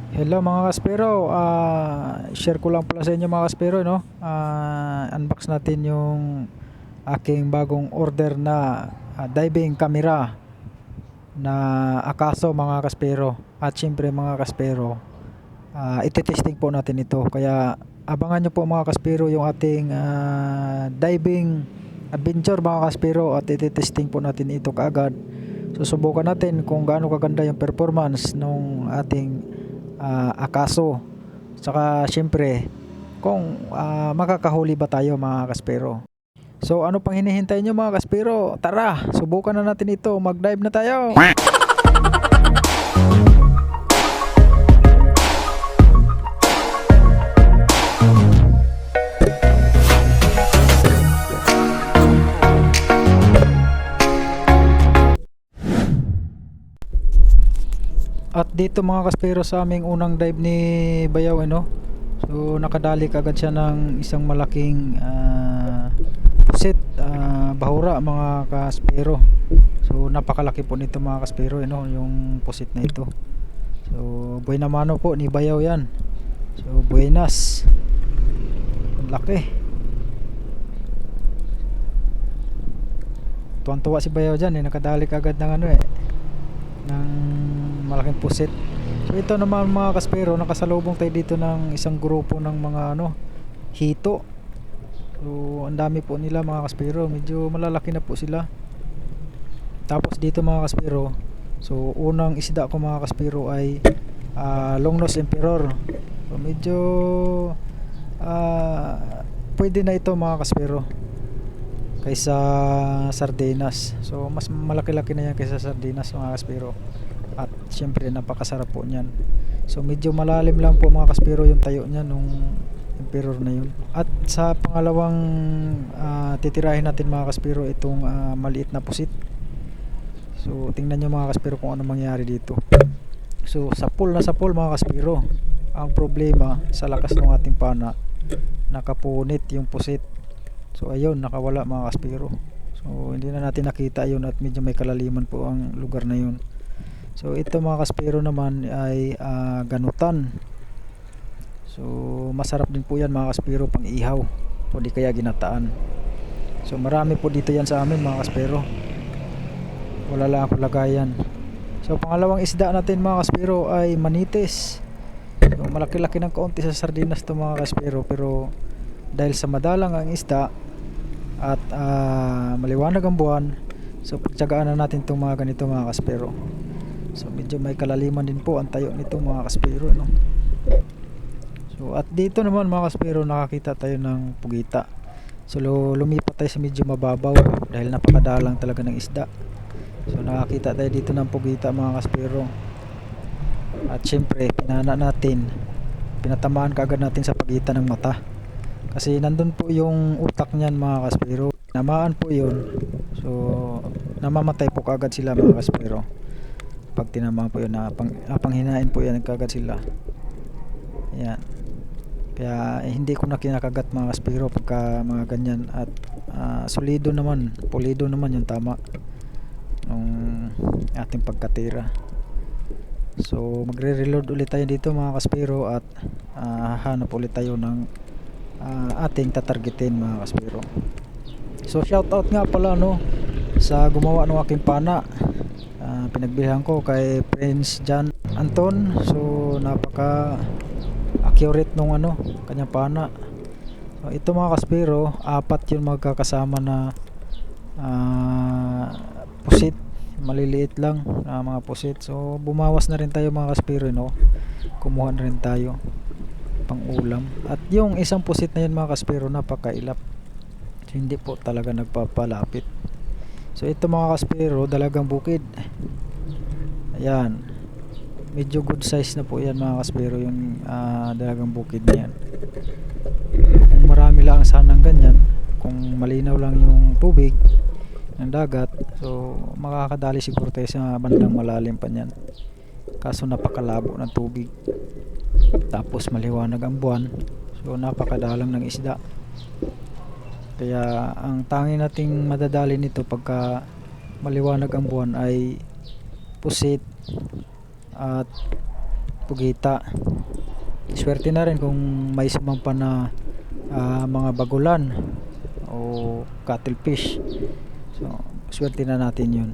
Hello mga kaspero, share ko lang pala sa inyo mga kaspero, no? Unbox natin yung aking bagong order na diving camera na Akaso mga kaspero. At syempre mga kaspero, ititesting po natin ito. Kaya abangan nyo po mga kaspero yung ating diving adventure mga kaspero. At ititesting po natin ito kaagad. Susubukan natin kung gaano kaganda yung performance ng ating Akaso. Saka syempre kung makakahuli ba tayo mga kaspero. So ano pang hinihintay nyo mga kaspero? Tara, subukan na natin ito. Mag-dive na tayo. At dito mga kaspero sa aming unang dive ni Bayaw, ano? So nakadali kagad siya ng isang malaking pusit, bahura mga kaspero. So napakalaki po nito mga kaspero, ano, yung pusit na ito. So buena mano po ni Bayaw yan. So buenas. Ang laki. Tuwan-tuwa si Bayaw dyan, nakadali kagad ng ano ng malaking pusit. So ito naman mga kaspero, nakasalubong tayo dito ng isang grupo ng mga hito. So ang dami po nila mga kaspero, medyo malalaki na po sila. Tapos dito mga kaspero, so unang isda ko mga kaspero ay long nose emperor. So medyo pwede na ito mga kaspero kaysa sardinas. So mas malaki-laki na yan kaysa sardinas mga kaspero. At syempre napakasarap po niyan. So medyo malalim lang po mga kaspero yung tayo niya nung emperor na yun. At sa pangalawang titirahin natin mga kaspero itong maliit na pusit. So tingnan nyo mga kaspero kung ano mangyari dito. So sapul na sapul mga kaspero. Ang problema sa lakas ng ating pana, nakapunit yung pusit. So ayun, nakawala mga kaspero. So hindi na natin nakita yun at medyo may kalaliman po ang lugar na yun. So ito mga kaspero naman ay ganutan. So masarap din po yan mga kaspero pang ihaw o di kaya ginataan. So marami po dito yan sa amin mga kaspero. Wala lang ako lagayan. So pangalawang isda natin mga kaspero ay manitis. So malaki-laki ng kaunti sa sardinas to mga kaspero, pero dahil sa madalang ang isda at maliwanag ang buwan, so pagtsagaan na natin itong mga ganito mga kaspero. So medyo may kalaliman din po ang tayo nito mga kaspero, no? So at dito naman mga kaspero, nakakita tayo ng pugita. So lumipat tayo sa medyo mababaw dahil napakadalang talaga ng isda. So nakakita tayo dito ng pugita mga kaspero. At syempre pinana natin, pinatamaan kaagad natin sa pagitan ng mata. Kasi nandun po yung utak niyan mga kaspero. Namaan po yun. So namamatay po kaagad sila mga kaspero. Pag tinamaan po yun, panghinain po yan kaagad sila. Yan. Kaya hindi ko na kinakagat mga kaspero pagka mga ganyan. At solido naman, pulido naman yung tama ng ating pagkatira. So magre-reload ulit tayo dito mga kaspero at hanap ulit tayo ng ating tatargetin mga kaspero. So shoutout nga pala sa gumawa ng aking pana. Pinagbilhan ko kay Prince John Anton. So napaka accurate nung kanyang pana. So ito mga kaspero, apat yung magkakasama na pusit, maliliit lang na mga pusit. So bumawas na rin tayo mga kaspero, kumuha na rin tayo pang ulam. At yung isang pusit na yun mga kaspero, napakailap. So, hindi po talaga nagpapalapit. So ito mga kaspero, dalagang bukid. Ayan, medyo good size na po yan mga kaspero, yung dalagang bukid na yan. Kung marami lang sanang ganyan, kung malinaw lang yung tubig ng dagat, so makakadali siguro tayo sa bandang malalim pa niyan. Kaso napakalabo ng tubig, tapos maliwanag ang buwan, so napakadalang ng isda. Kaya ang tangi nating madadali nito pagka maliwanag ang buwan ay pusit at pugita. Swerte na rin kung may sumampa na mga bagulan o cuttlefish. So swerte na natin yun.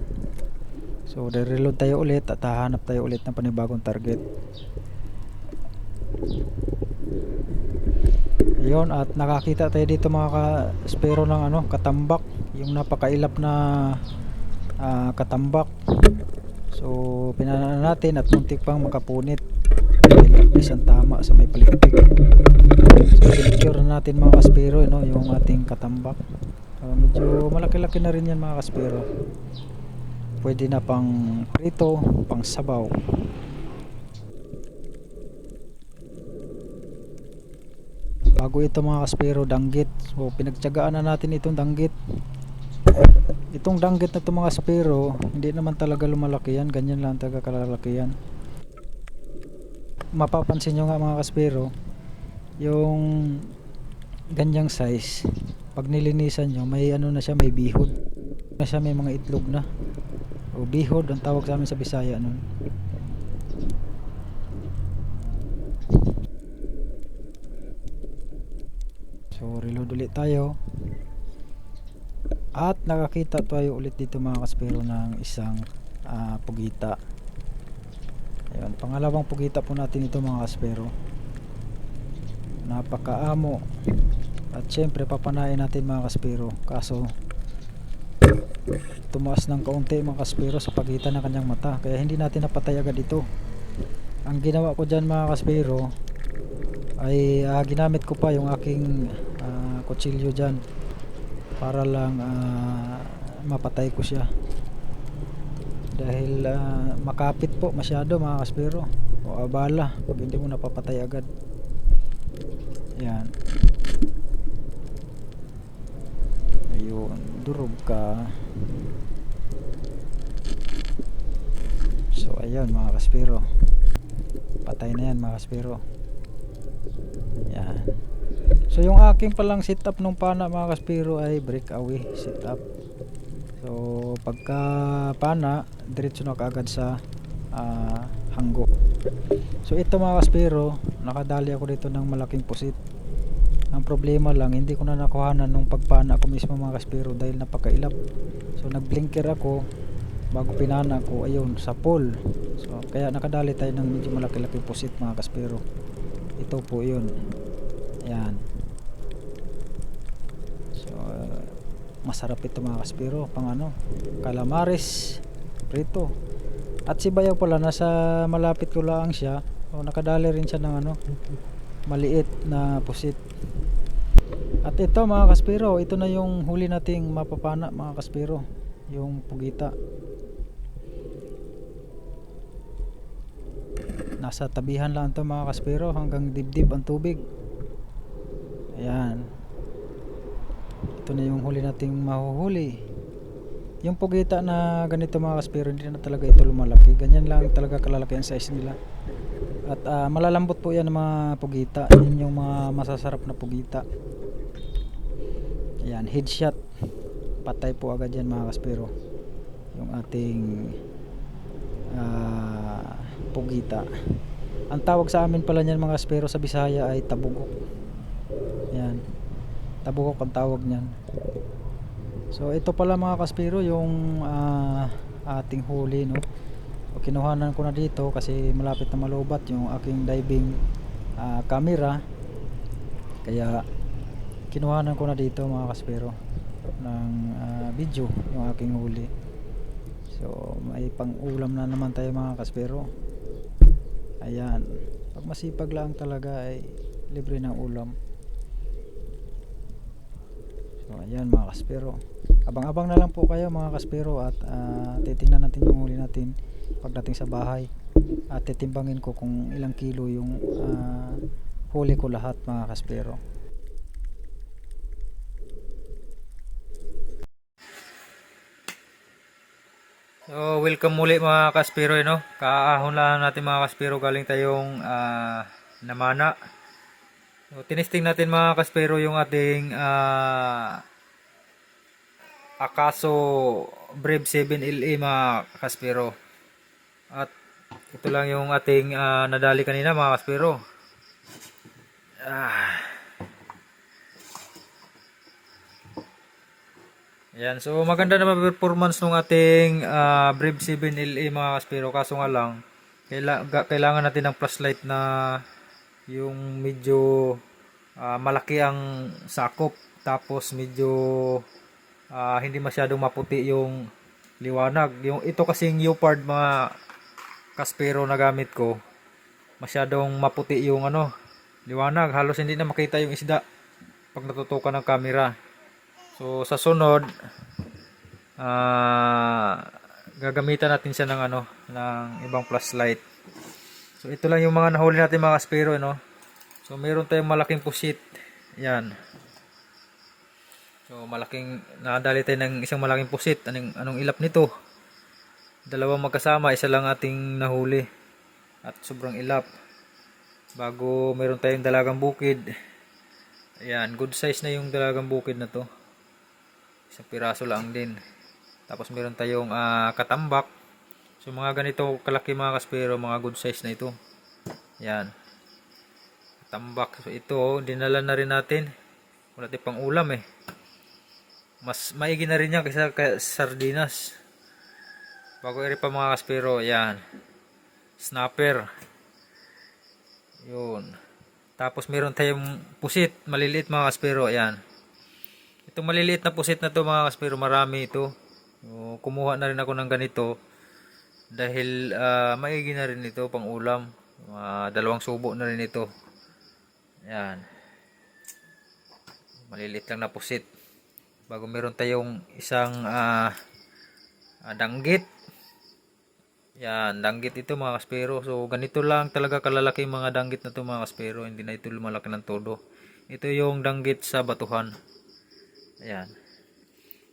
So reload tayo ulit at hahanap tayo ulit ng panibagong target. Ayun, at nakakita tayo dito mga ka-spero ng katambak, yung napakailap na katambak. So pinanaan natin at muntik pang makapunit dahil isang tama sa may paligpig. So pinicture na natin mga ka-spero yung ating katambak. So medyo malaki-laki na rin yan mga ka-spero. Pwede na pang prito, pang sabaw. Bago ito mga ka-spero, danggit. So pinagtiyagaan na natin itong danggit. Itong danggit na ito mga ka-spero, hindi naman talaga lumalaki yan. Ganyan lang talaga kalalaki yan. Mapapansin nyo nga mga ka-spero, yung ganyang size, pag nilinisan nyo, may na siya, may bihod na siya, may mga itlog na, o bihod ang tawag sa amin sa Bisaya nun. So reload ulit tayo at nakakita tayo ulit dito mga ka-spero ng isang pugita. Ayun, pangalawang pugita po natin ito mga ka-spero. Napakaamo at syempre papanain natin mga ka-spero, kaso tumaas ng kaunti mga ka-spero sa pagitan ng kanyang mata, kaya hindi natin napatay agad ito. Ang ginawa ko dyan mga ka-spero ay ginamit ko pa yung aking kutsilyo dyan para lang mapatay ko siya, dahil makapit po masyado mga ka-spero, o abala pag hindi mo napapatay agad. Yan, ayun, durog ka. So ayan mga ka-spero, patay na yan mga ka-spero. Yan. So yung aking palang setup nung pana mga ka-spero ay breakaway setup. So pagka pana, diretso na kaagad sa hanggo. So ito mga ka-spero, nakadali ako dito ng malaking pusit. Ang problema lang, hindi ko na nakuhanan nung pagpana ko mismo mga ka-spero dahil napakailap. So nagblinker ako bago pinana ko, ayun, sa pole. So kaya nakadali tayo ng medyo malaki-laki pusit mga ka-spero. Ito po yun. Ayan. So masarap ito mga ka-spero, pang calamares prito. At si bayaw pala, nasa malapit ko lang siya. O nakadali rin siya ng maliit na pusit. At ito mga ka-spero, ito na yung huli nating mapapana mga ka-spero, yung pugita. Nasa tabihan lang ito mga ka-spero, hanggang dibdib ang tubig. Ayan, ito na yung huli nating mahuhuli. Yung pugita na ganito mga ka-spero, hindi na talaga ito lumalaki, ganyan lang talaga kalalaki ang size nila. At malalambot po yan ng mga pugita. Yan yung mga masasarap na pugita. Ayan, headshot, patay po agad yan mga ka-spero, yung ating pugita. Ang tawag sa amin pala niyan mga ka-spero sa Bisaya ay tabugok. Yan, tabugok ang tawag niyan. So ito pala mga ka-spero yung ating huli, no. O, kinuhanan ko na dito kasi malapit na malubat yung aking diving camera, kaya kinuhanan ko na dito mga ka-spero ng video yung aking huli. So may pang ulam na naman tayo mga ka-spero. Ayan, pag masipag lang talaga ay libre ng ulam. So ayan mga ka-spero, abang-abang na lang po kayo mga ka-spero, at titingnan natin yung huli natin pagdating sa bahay, at titimbangin ko kung ilang kilo yung huli ko lahat mga ka-spero. So welcome muli mga ka-spero, no? Kaahon lang natin mga ka-spero, galing tayong namana. So tinesting natin mga ka-spero yung ating Akaso Brave 7LA mga ka-spero. At Ito lang yung ating nadali kanina mga kaspero. Ayan, so maganda naman performance ng ating Brave 7LA mga kaspero. Kaso nga lang, kailangan natin ng flashlight na yung medyo malaki ang sakop. Tapos medyo hindi masyadong maputi yung liwanag. Ito kasing Leopard mga kaspero na gamit ko, masyadong maputi yung liwanag. Halos hindi na makita yung isda pag natutukan ng camera. So sa sunod, gagamitan natin siya ng ng ibang flashlight. So ito lang yung mga nahuli natin mga kaspero, no. So meron tayong malaking pusit. Yan. So nadali tayo ng isang malaking pusit. Anong ilap nito? Dalawang magkasama, isa lang ating nahuli. At sobrang ilap. Bago meron tayong dalagang bukid. Ayan, good size na yung dalagang bukid na to. Isang piraso lang din. Tapos meron tayong katambak. So mga ganito kalaki mga kaspero, mga good size na ito. Yan. Katambak. So ito, dinala na rin natin. Wala tayong pang ulam eh. Mas maigi na rin yan kaysa sardinas. Bago eri pa mga kaspero, yan. Snapper. Yun. Tapos meron tayong pusit, maliliit mga kaspero, yan. Itong maliliit na pusit na to mga kaspero, marami ito. So, kumuha na rin ako ng ganito dahil maigi na rin ito pang ulam. Dalawang subo na rin ito. Yan. Maliliit lang na pusit. Bago meron tayong isang danggit. Yan, danggit ito mga kaspero. So ganito lang talaga kalalaki mga danggit na ito mga kaspero. Hindi na ito lumalaki ng todo. Ito yung danggit sa batuhan. Ayan.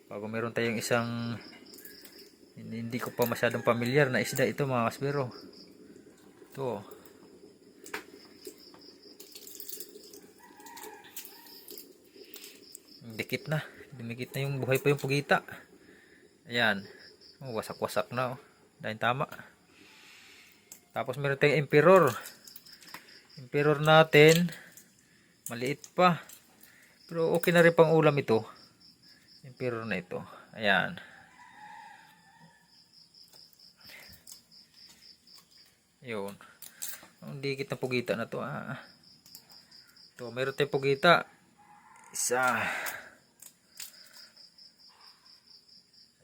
Bago meron tayong isang hindi ko pa masyadong pamilyar na isda ito mga kaspero. Ito. Dikit na. Dumikit na yung buhay pa yung pugita. Ayan. Oh, wasak-wasak na. Oh. Dahil tama. Tapos meron tayong emperor. Emperor natin. Maliit pa. Pero okay na rin pang ulam ito. Emperor na ito. Ayan. Yun. Ang dikit na pugita na to. Ito, meron tayong pugita. Isa.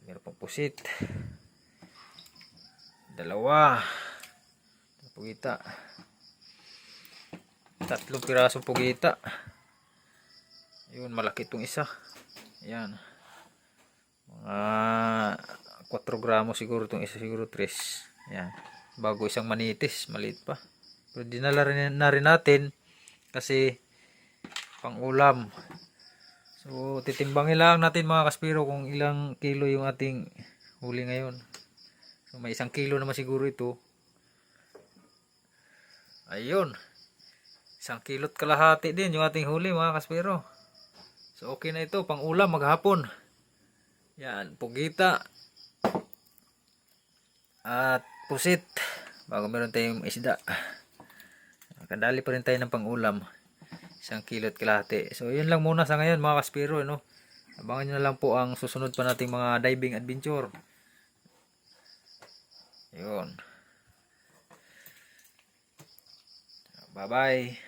Meron pang pusit. Dalawa. Pugita. Tatlong pirasong pugita. Yun, malaki itong isa. Ayan. Mga 4 gramo siguro itong isa, siguro 3. Ayan. Bago isang manitis, maliit pa. Pero dinala rin na rin natin kasi pang ulam. So titimbangin lang natin mga kaspero kung ilang kilo yung ating huli ngayon. So may 1 kilo naman siguro ito. Ayun. 1 kilot kalahati din yung ating huli mga kaspero. So okay na ito pang ulam maghapon. Yan, pugita at pusit. Bago meron tayong isda. Kadali pa rin tayo ng pang ulam. 1 kilot kalahati. So yun lang muna sa ngayon mga kaspero, no. Abangan nyo na lang po ang susunod pa nating mga diving adventure. Yun. Bye bye.